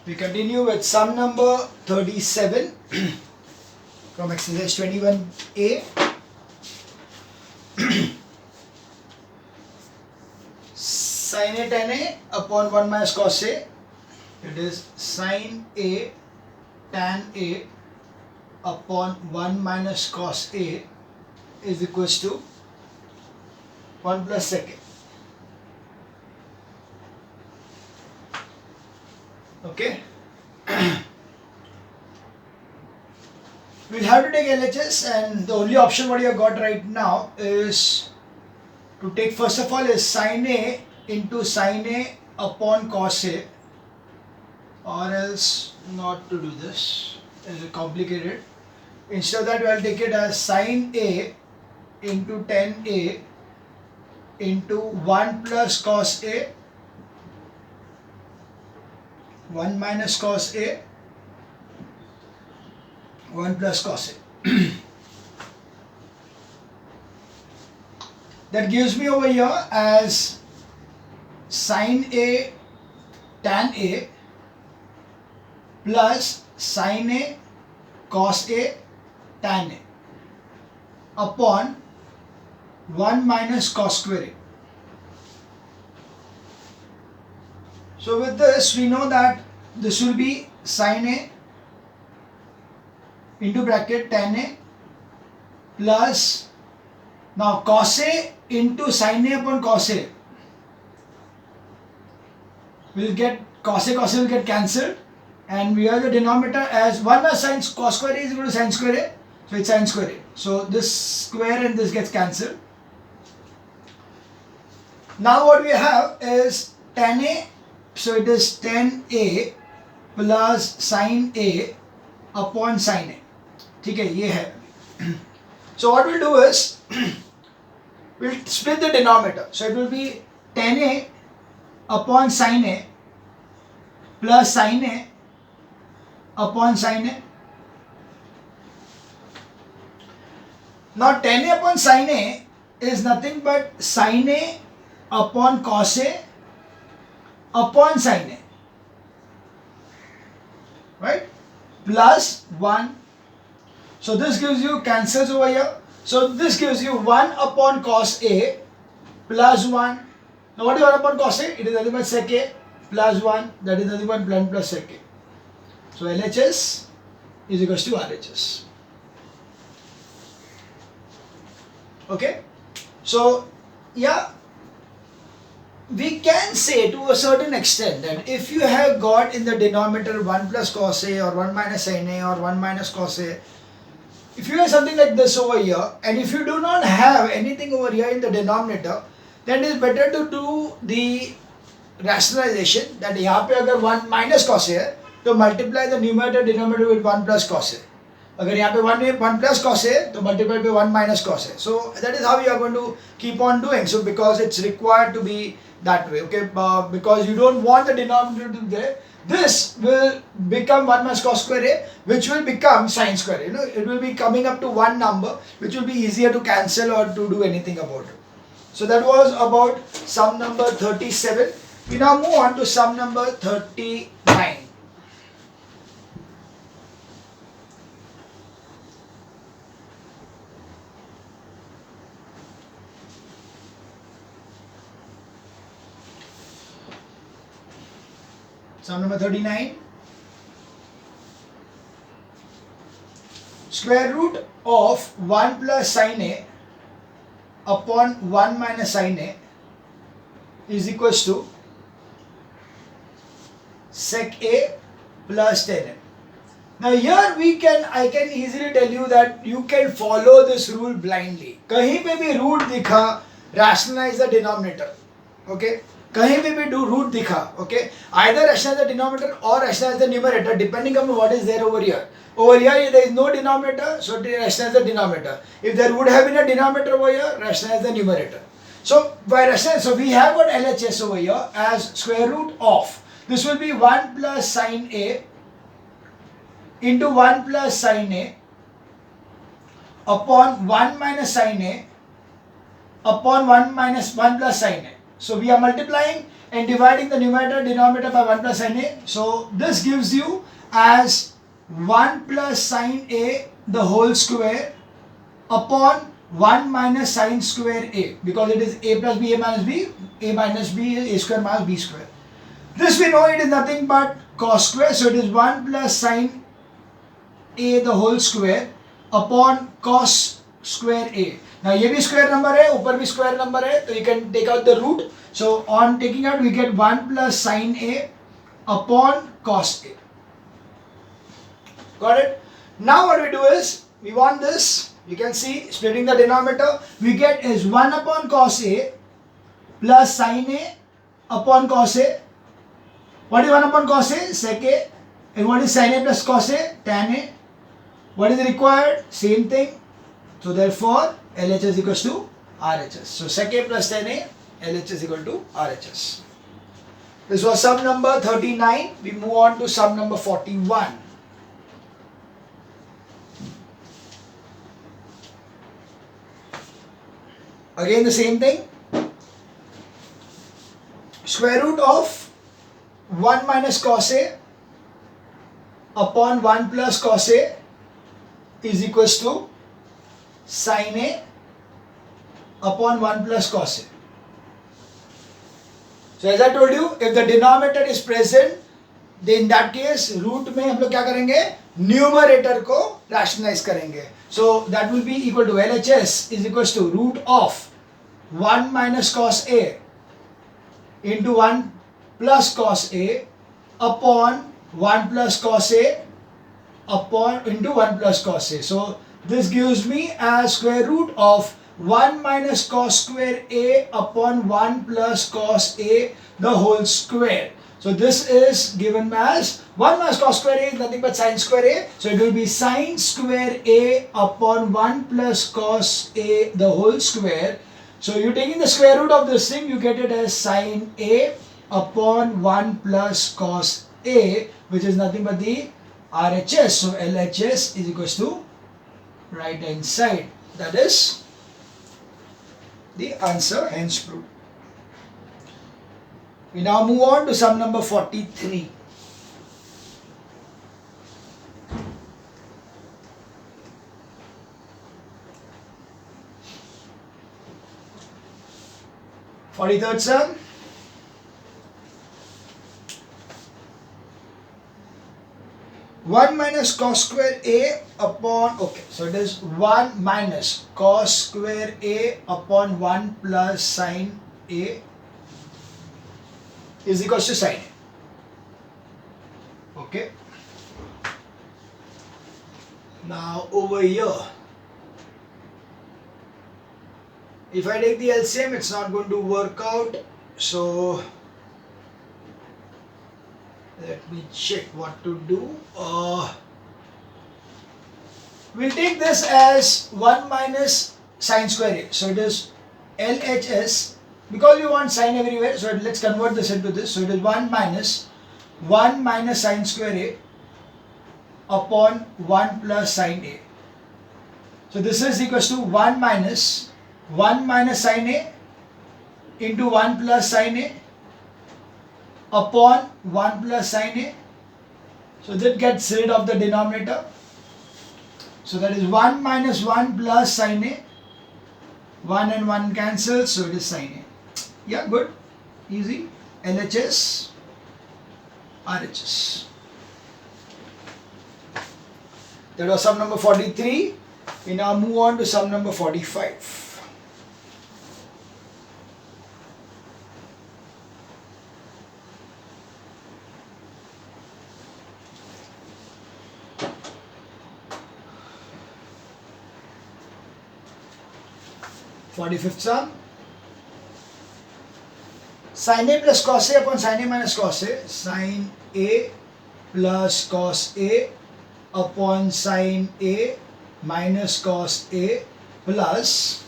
We continue with sum number 37 from exercise 21A. Sin A tan A upon 1 minus cos A. It is sin A tan A upon 1 minus cos A is equals to 1 plus secant. Okay. We'll have to take LHS, and the only option what you have got right now is to take, first of all, is sin A into sin A upon cos A, or else not to do this. It's complicated. Instead of that, we'll take it as sin A into tan A into 1 plus cos A, 1 minus cos A, 1 plus cos A. That gives me over here as sin A tan A plus sin A cos A tan A upon 1 minus cos square A. So with this, we know that this will be sin A into bracket tan A plus, now cos A into sin A upon cos A will get, cos A will get cancelled, and we have the denominator as 1 minus sin cos square A is equal to sin square A, so it's sin square A. So this square and this gets cancelled. Now what we have is tan A, so it is tan A plus sin A upon sin A. ठीक है, ये है. So what we'll do is we'll split the denominator. So it will be tan A upon sin A plus sin A upon sin A. Now tan A upon sin A is nothing but sin A upon cos A upon sin A, right, plus 1. So this gives you, cancels over here. So this gives you 1 upon cos A plus 1. Now what is 1 upon cos A? It is nothing but sec A plus 1. That is nothing but 1 plus sec A. So LHS is equals to RHS. Okay. So yeah, we can say to a certain extent that if you have got in the denominator 1 plus cos A or 1 minus sin A or 1 minus cos A, if you have something like this over here, and if you do not have anything over here in the denominator, then it is better to do the rationalization that यहाँ पे अगर 1 minus cos A है तो multiply the numerator denominator with 1 plus cos A. अगर यहाँ पे 1 plus cos A तो multiply by 1 minus cos A. So that is how you are going to keep on doing. So because it's required to be that way, okay, because you don't want the denominator to be there, this will become 1 minus cos square A, which will become sin square A. You know, it will be coming up to one number, which will be easier to cancel or to do anything about it. So that was about sum number 37. We now move on to sum number 39. Sum number 39. Square root of 1 plus sin A upon 1 minus sin A is equals to sec A plus tan A. Now here I can easily tell you that you can follow this rule blindly. कहीं पे भी root दिखा, rationalize the denominator. Okay? कहीं पे भी do root दिखा, okay? Either rationalize the denominator or rationalize the numerator, depending on what is there over here. Over here there is no denominator, so rationalize the denominator. If there would have been a denominator over here, rationalize the numerator. So by rationalize, so we have got LHS over here as square root of, this will be 1 plus sin A into 1 plus sin A upon 1 minus sin A upon 1 minus 1 plus sin A. So we are multiplying and dividing the numerator denominator by 1 plus sin A. So this gives you as 1 plus sin A the whole square upon 1 minus sin square A, because it is A plus B, A minus B is A square minus B square. This we know it is nothing but cos square, so it is 1 plus sin A the whole square upon cos square A. Now ये भी square number है, ऊपर भी square number है, तो you can take out the root. So on taking out we get 1 plus sin A upon cos A. Got it? Now what we do is, we want this, you can see splitting the denominator, we get is 1 upon cos A plus sin A upon cos A. What is 1 upon cos A? Sec A. And what is sin A plus cos A? Tan A. What is required? Same thing. So therefore LHS equals to RHS. So sec A plus tan A, LHS equal to RHS. This was sum number 39. We move on to sum number 41. Again the same thing. Square root of 1 minus cos A upon 1 plus cos A is equals to sin A upon 1 plus cos A. So as I told you, if the denominator is present, then in that case root में हम लोग क्या करेंगे? Numerator को rationalize करेंगे. So that will be equal to LHS is equals to root of 1 minus cos A into 1 plus cos A upon 1 plus cos A upon into 1 plus cos A. So this gives me as square root of 1 minus cos square A upon 1 plus cos A the whole square. So this is given as 1 minus cos square A is nothing but sin square A. So it will be sin square A upon 1 plus cos A the whole square. So you taking the square root of this thing, you get it as sin A upon 1 plus cos A, which is nothing but the RHS. So LHS is equals to right hand side. That is the answer, hence proved. We now move on to sum number 43. Third sum. One minus cos square A upon, okay, so it is 1 minus cos square A upon 1 plus sin A is equals to sin A. Okay. Now over here, if I take the LCM, it's not going to work out. So let me check what to do. We'll take this as 1 minus sin square A. So it is LHS, because we want sin everywhere, so let's convert this into this. So it is 1 minus sin square A upon 1 plus sin A. So this is equals to 1 minus sin A into 1 plus sin A upon 1 plus sin A. So that gets rid of the denominator. So that is 1 minus 1 plus sin A. 1 and 1 cancels, so it is sin A. Yeah, good. Easy. LHS, RHS. That was sum number 43. We now move on to sum number 45. Sum. Sin A plus cos A upon sin A minus cos A. Sin A plus cos A upon sin A minus cos A plus,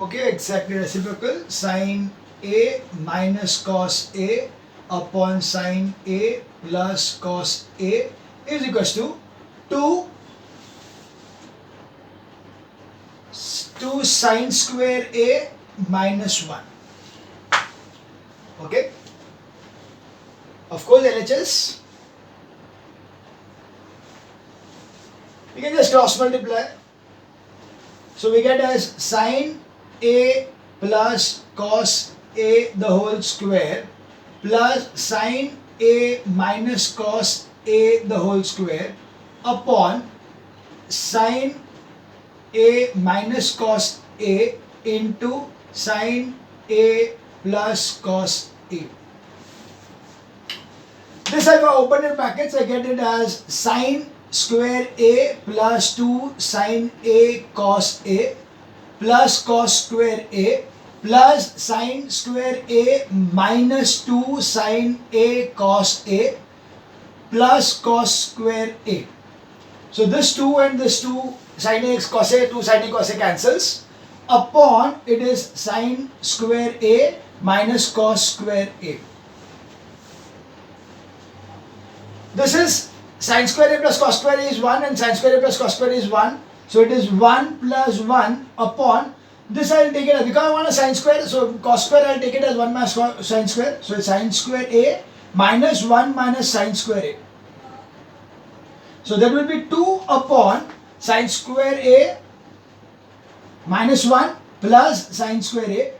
okay, exactly reciprocal, sin A minus cos A upon sin A plus cos A is equals to 2 sin square A minus 1. Okay. Of course, LHS, we can just cross multiply. So we get as sine A plus cos A the whole square plus sine A minus cos A the whole square upon sine A minus cos A into sine A plus cos A. This if I open in brackets, I get it as sine square A plus 2 sine A cos A plus cos square A plus sine square A minus 2 sine A cos A plus cos square A. So this 2 and this 2 sine A cos A, 2 sine A cos A cancels, upon it is sine square A minus cos square A. This is sine square A plus cos square A is 1 and sine square A plus cos square A is 1. So it is 1 plus 1 upon this. I will take it as, because I want a sine square, so cos square I will take it as 1 minus sine square. So it's sine square A minus 1 minus sine square A. So that will be 2 upon sine square A minus 1 plus sine square A.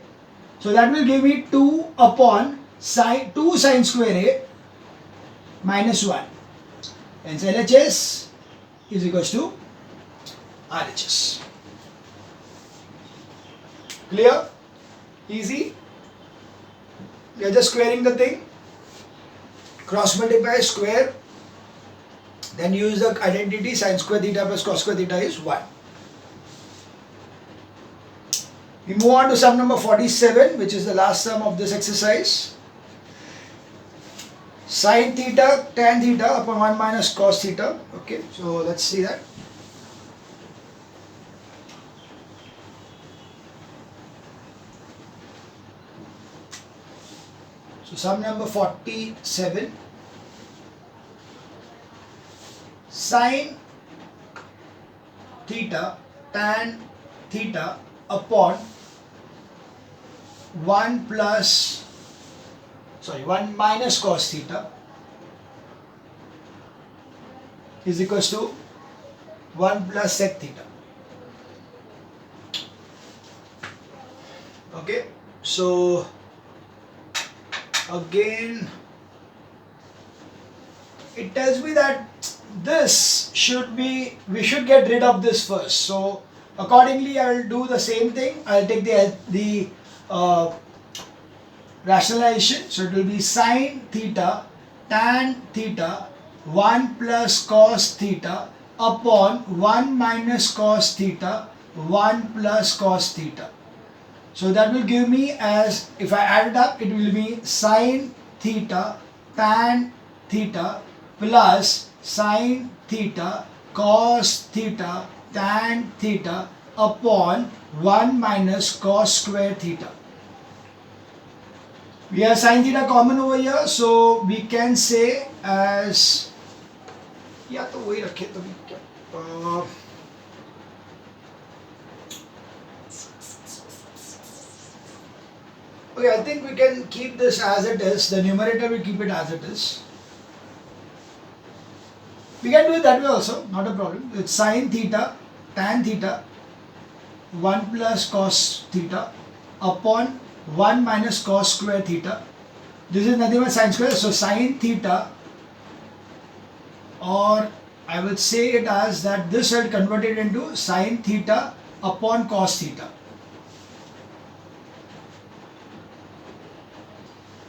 So that will give me 2 upon 2 sine square A minus 1. Hence LHS is equals to RHS. Clear? Easy? We are just squaring the thing. Cross multiply, square. Then use the identity sin square theta plus cos square theta is 1. We move on to sum number 47, which is the last sum of this exercise. Sin theta tan theta upon 1 minus cos theta. Okay, so let's see that. So sum number 47. Sin theta tan theta upon 1 minus cos theta is equals to 1 plus sec theta. Okay, so again it tells me that this should be, we should get rid of this first. So accordingly I will do the same thing. I will take the rationalization. So it will be sin theta tan theta 1 plus cos theta upon 1 minus cos theta 1 plus cos theta. So that will give me as, if I add it up, it will be sin theta tan theta plus sin theta cos theta tan theta upon 1 minus cos square theta. We have sin theta common over here, so we can say as, या तो वही रखे तो भी क्या, okay, I think we can keep this as it is. The numerator will keep it as it is. We can do it that way also, not a problem. It's sin theta tan theta 1 plus cos theta upon 1 minus cos square theta. This is nothing but sin square. So sin theta, or I will say it as that this will convert it into sin theta upon cos theta.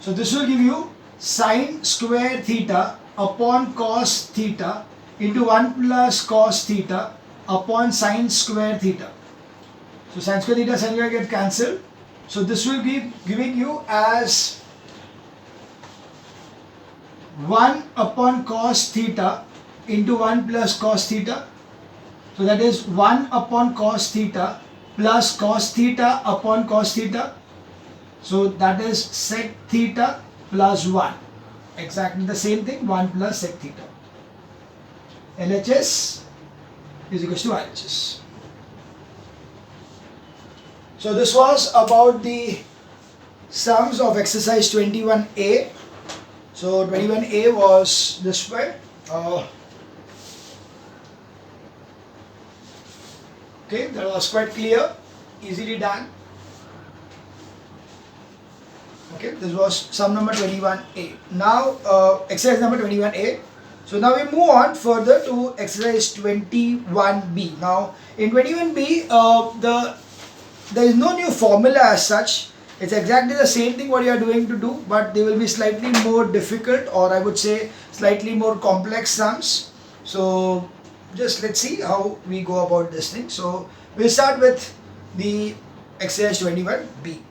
So this will give you sin square theta upon cos theta into 1 plus cos theta upon sin square theta. So sin square theta, sin square get cancelled. So this will be giving you as 1 upon cos theta into 1 plus cos theta. So that is 1 upon cos theta plus cos theta upon cos theta. So that is sec theta plus 1. Exactly the same thing, 1 plus sec theta. LHS is equals to RHS. So this was about the sums of exercise 21A. So 21A was this way. Okay, that was quite clear, easily done. Okay, this was sum number 21A. Now exercise number 21A. So now we move on further to exercise 21B. Now in 21B, there is no new formula as such. It's exactly the same thing what you are doing to do, but they will be slightly more difficult, or I would say slightly more complex sums. So just let's see how we go about this thing. So we'll start with the exercise 21B.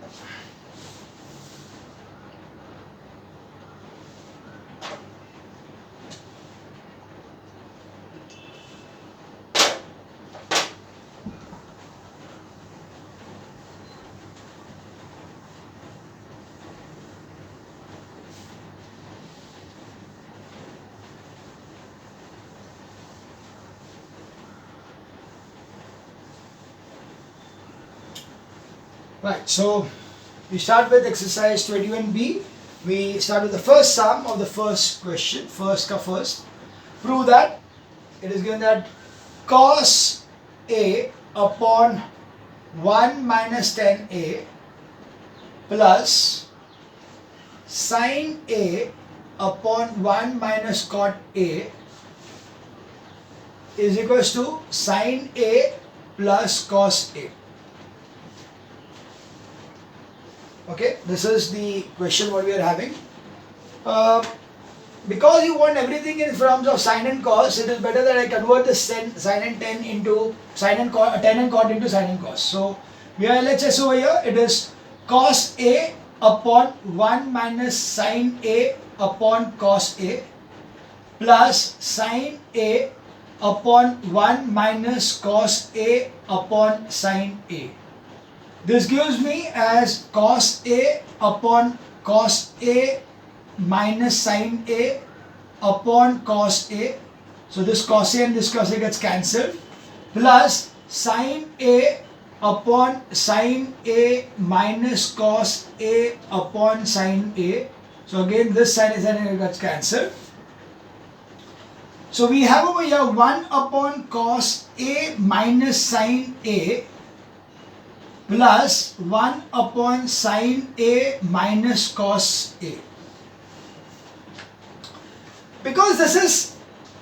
Right, so we start with exercise 21B. We start with the first sum of the first question, first ka first. Prove that it is given that cos A upon 1 minus 10A plus sin A upon 1 minus cot A is equals to sin A plus cos A. Okay, this is the question what we are having. Because you want everything in terms of sin and cos, it is better that I convert the sin and 10 into sin and cot, 10 and cot into sin and cos. So we are LHS over here. It is cos A upon 1 minus sin A upon cos A plus sin A upon 1 minus cos A upon sin A. This gives me as cos A upon cos A minus sin A upon cos A. So this cos A and this cos A gets cancelled, plus sin A upon sin A minus cos A upon sin A. So again this sin A gets cancelled. So we have over here 1 upon cos A minus sin A plus 1 upon sin A minus cos A. Because this is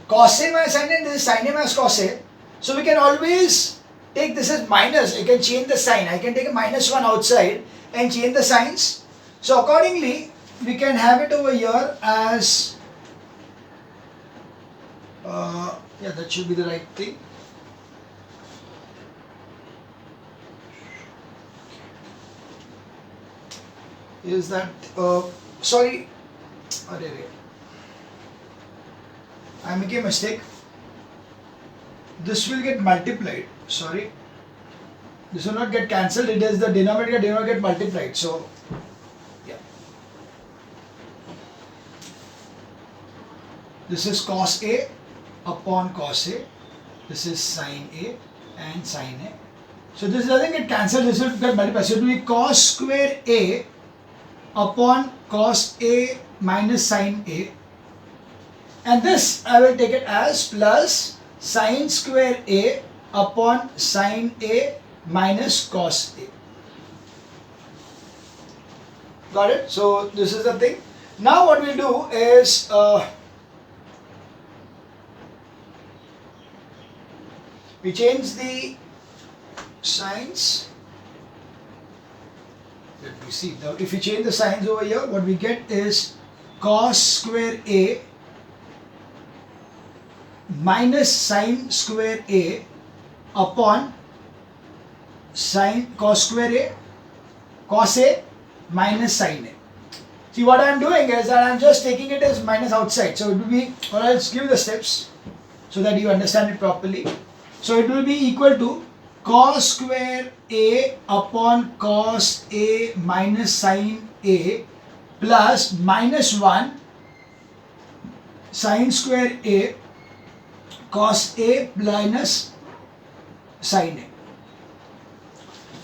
cos A minus sin A and this is sin A minus cos A, so we can always take this as minus. You can change the sign. I can take a minus 1 outside and change the signs. So accordingly, we can have it over here as, yeah, that should be the right thing. Is that, sorry, I make a mistake. This will get multiplied, sorry. This will not get cancelled, it is the denominator get multiplied. So, yeah. This is cos A upon cos A. This is sin A and sin A. So this doesn't get cancelled, this will get multiplied. So it will be cos square A upon cos A minus sin A, and this I will take it as plus sin square A upon sin A minus cos A. Got it? So this is the thing. Now what we do is we change the signs. Let me see. Now, if you change the signs over here, what we get is cos square A minus sin square A upon sin cos square A, cos A minus sin A. See, what I am doing is that I am just taking it as minus outside. So it will be, or I'll give the steps so that you understand it properly. So it will be equal to cos square A upon cos A minus sin A plus minus 1 sin square A cos A minus sin A.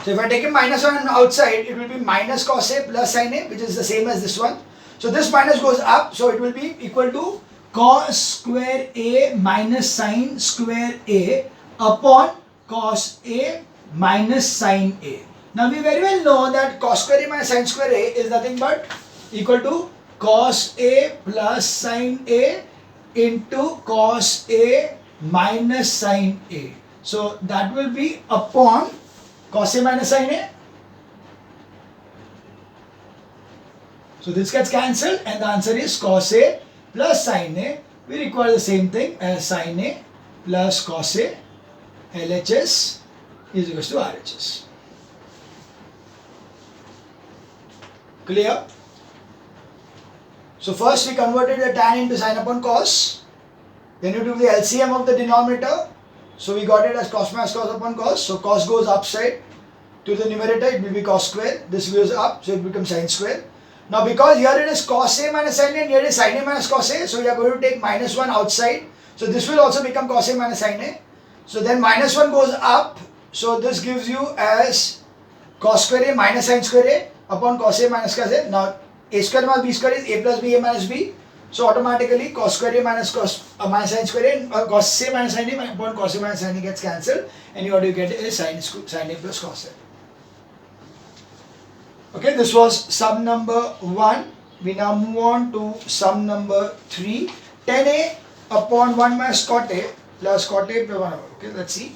So if I take a minus 1 outside, it will be minus cos A plus sin A, which is the same as this one. So this minus goes up, so it will be equal to cos square A minus sin square A upon cos A minus sin A. Now we very well know that cos square A minus sin square A is nothing but equal to cos A plus sin A into cos A minus sin A. So that will be upon cos A minus sin A. So this gets cancelled and the answer is cos A plus sin A. We require the same thing as sin A plus cos A. LHS is equal to RHS. Clear? So first we converted the tan into sin upon cos. Then you took the LCM of the denominator. So we got it as cos minus cos upon cos. So cos goes upside to the numerator, it will be cos square. This goes up, so it becomes sin square. Now because here it is cos A minus sin A and here it is sin A minus cos A, so we are going to take minus 1 outside. So this will also become cos A minus sin A. So then minus 1 goes up, so this gives you as cos square A minus sin square A upon cos A minus cos A. Now A square minus B square is A plus B A minus B. So automatically cos square A minus minus sin square A, cos A minus sin A upon cos A minus sin A gets cancelled, and what you get is sin A plus cos A. Okay, this was sum number 1. We now move on to sum number 3. Tan A upon 1 minus cot A plus cot A plus 1 over. Okay, let's see.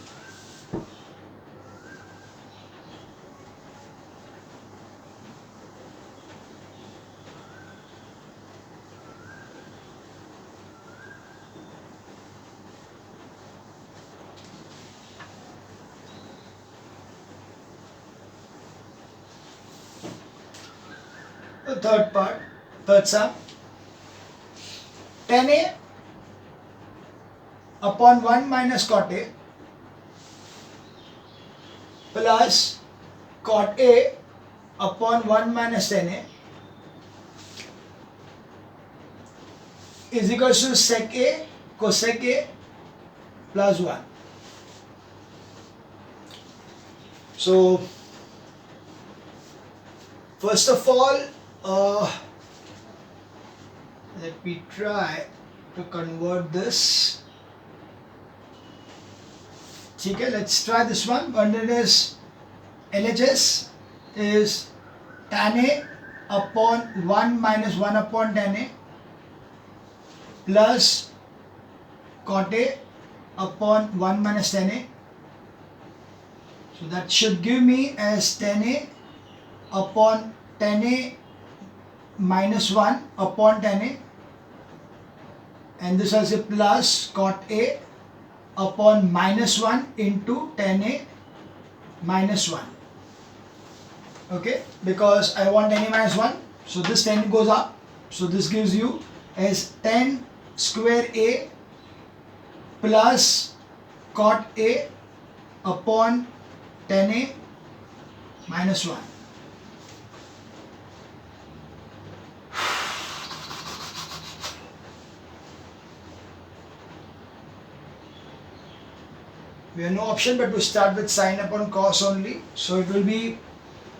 The third part, third sum. Tan A upon 1 minus cot A plus cot A upon 1 minus tan A is equal to sec A cosec A plus 1. So first of all, let me try to convert this. Okay, let's try this one. One is LHS is tan A upon 1 minus 1 upon tan A plus cot A upon 1 minus tan A. So that should give me as tan A upon tan A minus 1 upon tan A, and this is a plus cot A upon minus 1 into tan A minus 1. Okay, because I want tan A minus 1, so this tan goes up, so this gives you as tan square A plus cot A upon tan A minus 1. We have no option but to start with sin upon cos only. So it will be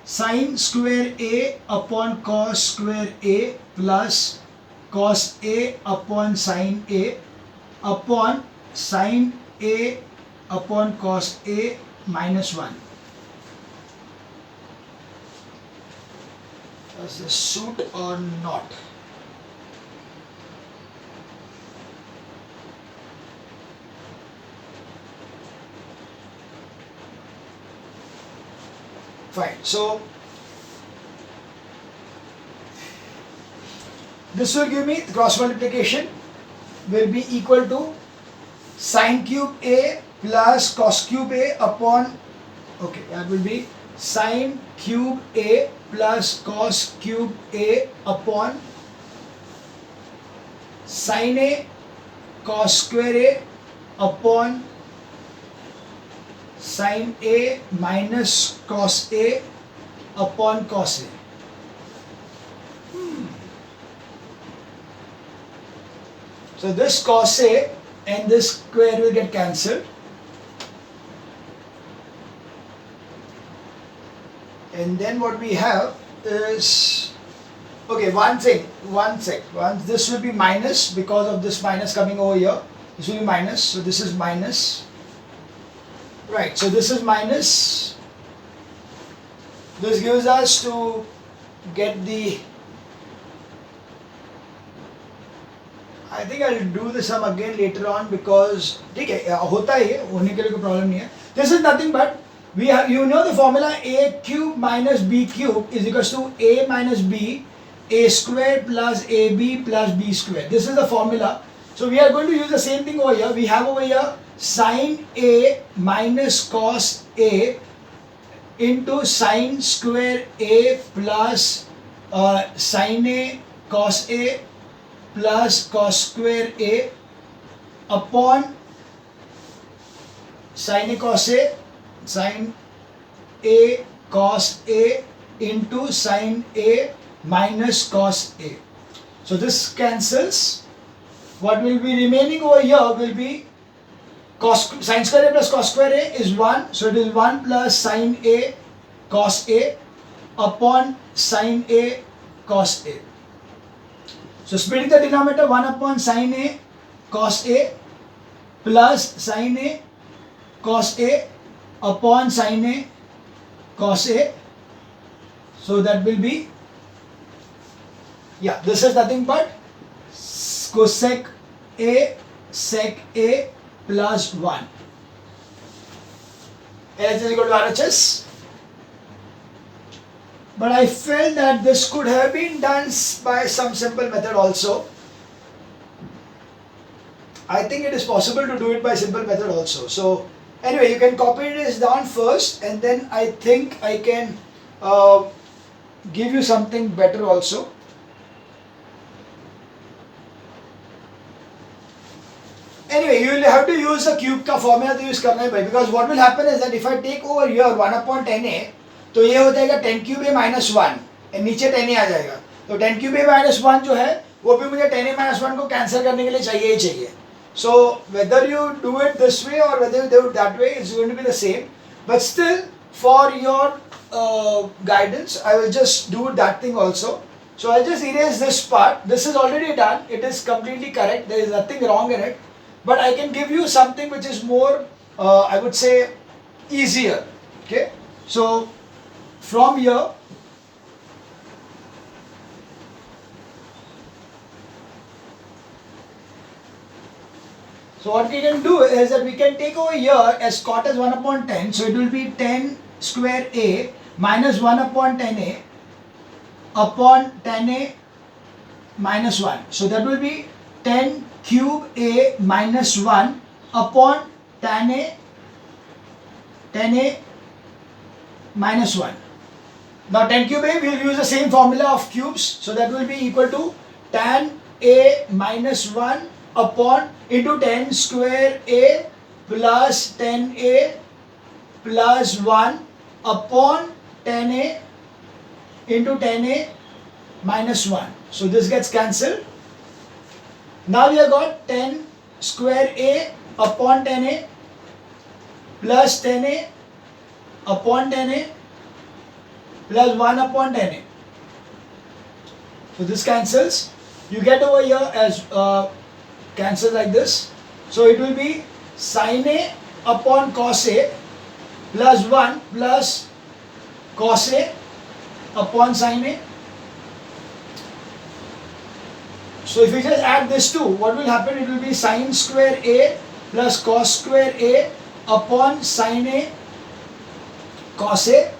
sin square A upon cos square A plus cos A upon sin A upon sin A upon cos A minus 1. Does this suit or not? Fine. So this will give me the cross multiplication will be equal to sin cube A plus cos cube A upon, okay, that will be sin cube A plus cos cube A upon sin A cos square A upon sin A minus cos A upon cos A. So this cos A and this square will get cancelled. and then what we have is, okay, this will be minus because of this minus coming over here. This will be minus, so this is minus, right? So this is minus. This gives us to get the, I think I'll do the sum again later on because ठीक है होता ही है, होने के लिए कोई problem नहीं है. This is nothing but we have, you know the formula a cube minus b cube is equals to a minus b, a square plus ab plus b square. This is the formula. So we are going to use the same thing over here. We have over here sine a minus cos a into sine square a plus sine a cos a plus cos square a upon sine a cos a, sine a cos a into sine a minus cos a. So this cancels. What will be remaining over here will be sine square a plus cos square a is 1. So it is 1 plus sine a cos a upon sine a cos a. So splitting the denominator, 1 upon sine a cos a plus sine a cos a upon sine a cos a. So that will be, yeah, this is nothing but cosec a sec a plus 1. LHS is equal to RHS. But I felt that this could have been done by some simple method also. I think it is possible to do it by simple method also. So anyway, you can copy this down first and then I think I can give you something better also. Anyway, you will have to use the cube का formula to use करना है भाई, because what will happen is that if I take over here 1 upon 10a, तो ये हो जाएगा 10 cube a minus 1 और नीचे 10a आ जाएगा. तो 10 cube a minus 1 जो है वो भी मुझे 10a minus 1 को कैंसिल करने के लिए चाहिए ही चाहिए. So whether you do it this way or whether you do it that way, it's going to be the same. But still, for your guidance, I will just do that thing also. So I'll just erase this part. This is already done. It is completely correct. There is nothing wrong in it. But I can give you something which is more, I would say, easier. Okay. So from here, so what we can do is that we can take over here as cot as 1 upon 10. So it will be 10 square a minus 1 upon 10a upon 10a minus 1. So that will be 10 cube a minus 1 upon 10a minus 1. Now 10 cube a, we will use the same formula of cubes. So that will be equal to tan a minus 1 upon into 10 square a plus 10a plus 1 upon 10a into 10a minus 1. So this gets cancelled. Now we have got 10 square a upon 10a plus 10a upon 10a plus 1 upon 10a. So this cancels. You get over here as cancel like this. So it will be sin a upon cos a plus 1 plus cos a upon sin a. So if we just add this two, what will happen? It will be sin square a plus cos square a upon sin a cos a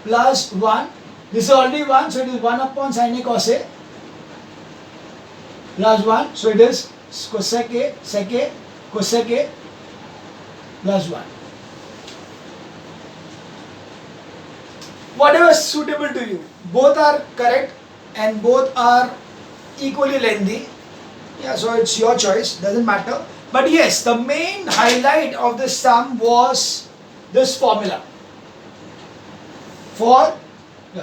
plus 1. This is already 1, so it is 1 upon sin a cos a plus 1. So it is cosec a, sec a, cosec a plus 1. Whatever is suitable to you. Both are correct and both are equally lengthy. Yeah, so it's your choice, doesn't matter. But yes, the main highlight of this sum was this formula.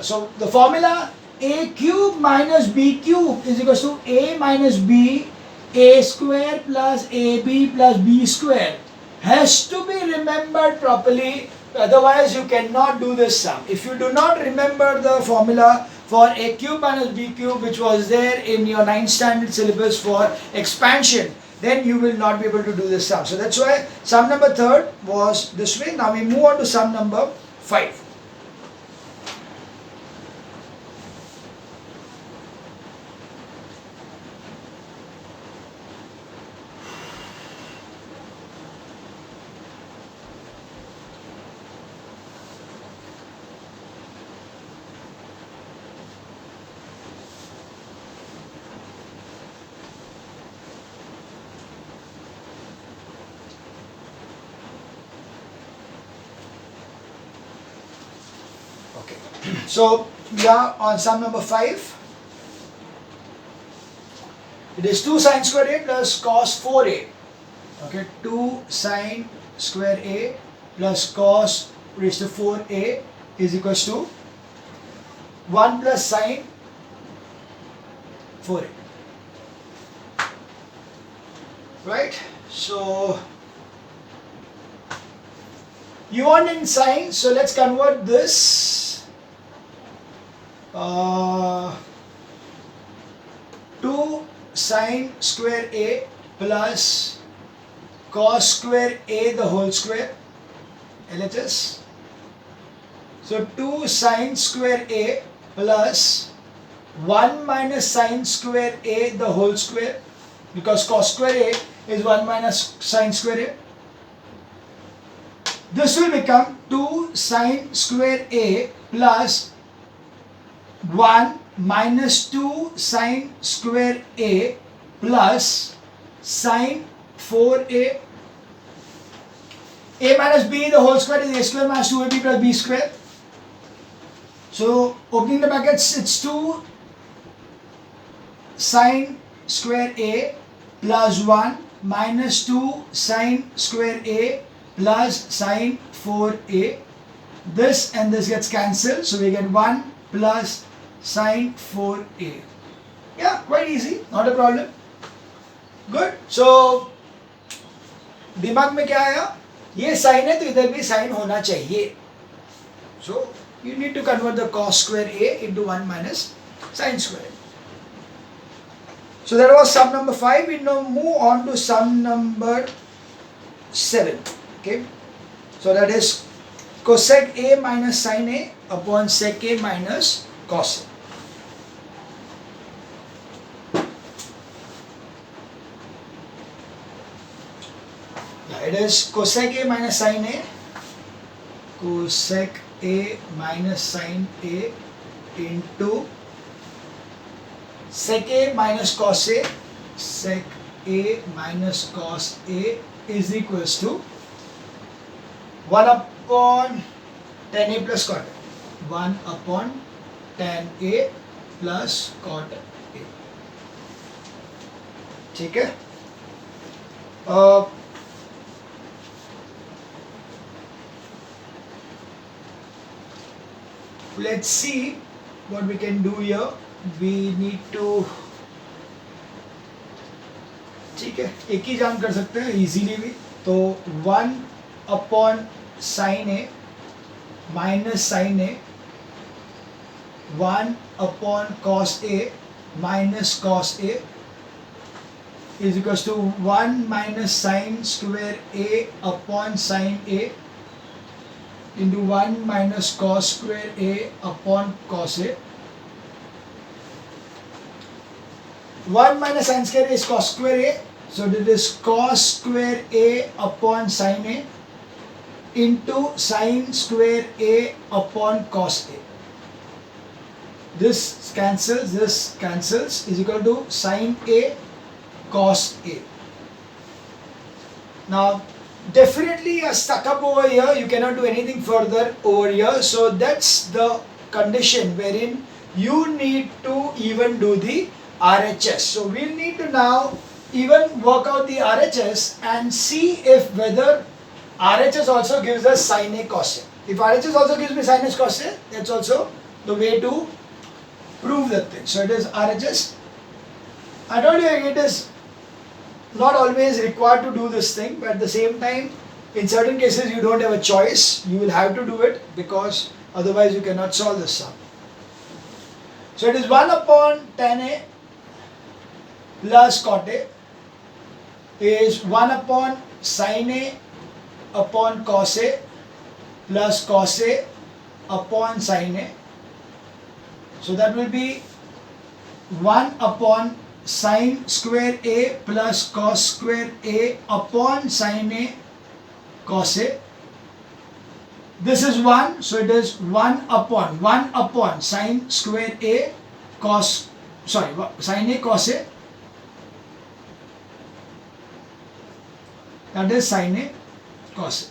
So the formula a cube minus b cube is equal to a minus b, a square plus ab plus b square has to be remembered properly Otherwise, you cannot do this sum. If you do not remember the formula for a cube minus b cube, which was there in your 9th standard syllabus for expansion, then you will not be able to do this sum. So that's why sum number 3 was this way. Now we move on to sum number 5. Okay. So we are on sum number 5. It is 2 sine square a plus cos 4a. Okay, 2 sine square a plus cos raised to 4a is equals to 1 plus sine 4a. Right? So you want in sine, so let's convert this 2 sine square a plus cos square a the whole square, LHS. So 2 sine square a plus 1 minus sine square a the whole square, because cos square a is 1 minus sine square a. This will become 2 sine square a plus 1 minus 2 sine square a plus sine 4a. A minus b the whole square is a square minus 2ab plus b square. So opening the brackets, it's 2 sine square a plus 1 minus 2 sine square a plus sine 4a. This and this gets cancelled, so we get 1 plus sine 4a. Yeah, quite easy, not a problem. Good. So दिमाग में क्या आया, ये sign है तो इधर भी sign होना चाहिए. So you need to convert the cos square a into 1 minus sine square a. So that was sum number 5. We now move on to sum number 7. Okay. So that is cosec a minus sin a upon sec a minus cos a. It is cosec a minus sin a, cosec a minus sin a into sec a minus cos a, sec a minus cos a is equals to 1 upon tan a plus cot a. 1 upon tan a plus cot a. ठीक है. Let's see what we can do here. We need to, ठीक है, एक ही जान कर सकते हैं easily भी. तो 1 upon sine A minus sine A, 1 upon cos A minus cos A is equals to 1 minus sine square a upon sine a into 1 minus cos square a upon cos a. 1 minus sine square a is cos square a, so it is cos square a upon sine a into sine square a upon cos a. This cancels is equal to sine a cos a. Now definitely you are stuck up over here, you cannot do anything further over here, so that's the condition wherein you need to even do the RHS. So we'll need to now even work out the RHS and see if whether RHS also gives us sin a cos a. If RHS also gives me sin a cos a, that's also the way to prove that thing. So it is RHS. I told you it is not always required to do this thing, but at the same time In certain cases you don't have a choice, you will have to do it because otherwise you cannot solve this sum. So it is 1 upon tan A plus cot A is 1 upon sin A upon cos A plus cos A upon sin A. So that will be 1 upon sin square A plus cos square A upon sin A cos A. This is 1, so it is 1 upon sin square A cos, sin A cos A. That is sin A cos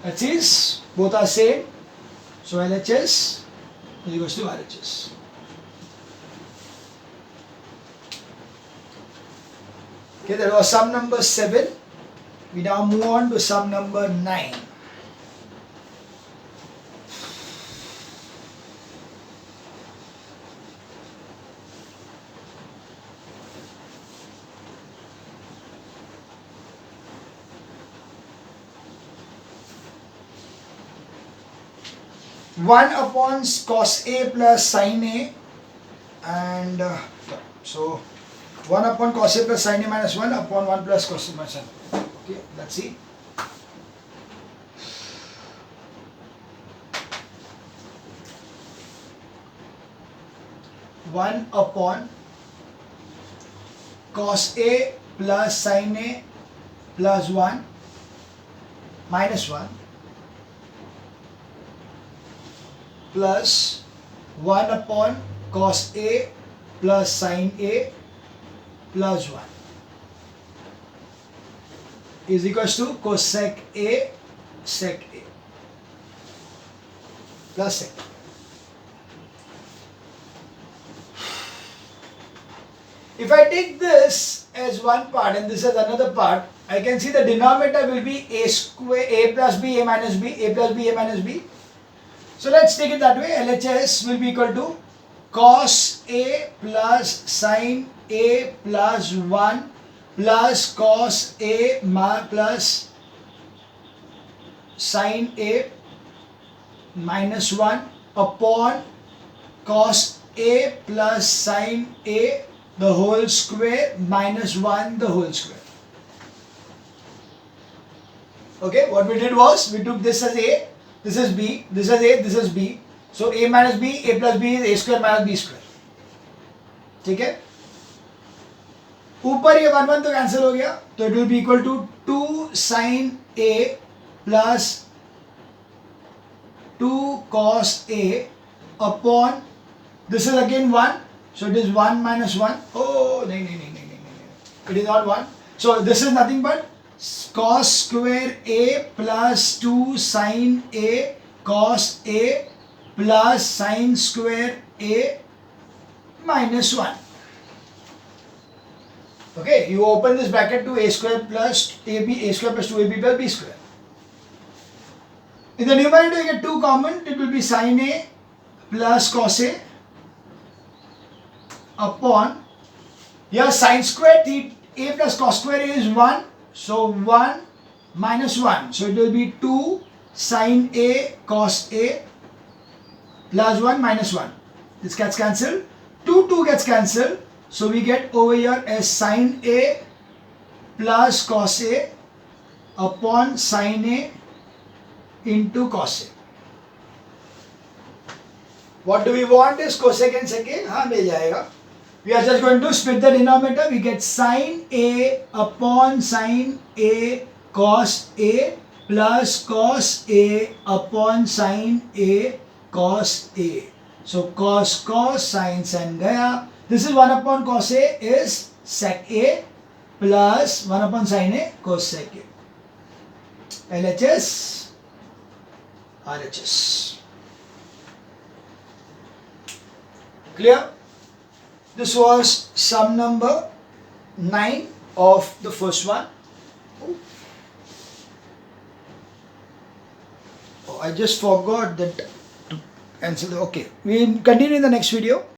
A. That is, both are same. So LHS is equals to RHS. Okay, that was sum number 7. We now move on to sum number 9. One upon cos A plus sin A, and so 1 upon cos A plus sin A minus 1 upon 1 plus cos A minus 1. Okay, let's see. One upon cos A plus sin A plus 1 minus 1 plus 1 upon cos A plus sin A plus 1 is equals to cosec A sec A plus sec. If I take this as one part and this as another part, I can see the denominator will be a square, a plus b, a minus b, a plus b, a minus b. So let's take it that way. LHS will be equal to cos A plus sin A plus 1 plus cos A plus sin A minus 1 upon cos A plus sin A the whole square minus 1 the whole square. Okay, what we did was we took this as A, this is B, this is A, this is B. So A minus B, A plus B is A square minus B square. ठीक है, ऊपर ये 1 1 तो cancel हो गया, तो it will be equal to 2 sin A plus 2 cos A upon, this is again 1, so it is 1 minus 1. Oh, no, it is not 1. So this is nothing but cos square A plus 2 sin A cos A plus sin square A minus 1. Okay, you open this bracket to A square plus AB, A square plus 2AB plus B square. In the numerator you get 2 common, it will be sin A plus cos A upon, here sin square theta A plus cos square A is 1, so 1 minus 1, so it will be 2 sin A cos A plus 1 minus 1. This gets cancelled, 2 gets cancelled, so we get over here as sin A plus cos A upon sin A into cos A. What do we want is cosec and sec A? हाँ मिल जाएगा. We are just going to split the denominator. We get sin A upon sin A cos A plus cos A upon sin A cos A. So cos sin gaya. This is 1 upon cos A is sec A plus 1 upon sin A cos sec A. LHS, RHS. Clear? This was sum number 9 of the first one. Oh, I just forgot that to answer the, okay. We continue in the next video.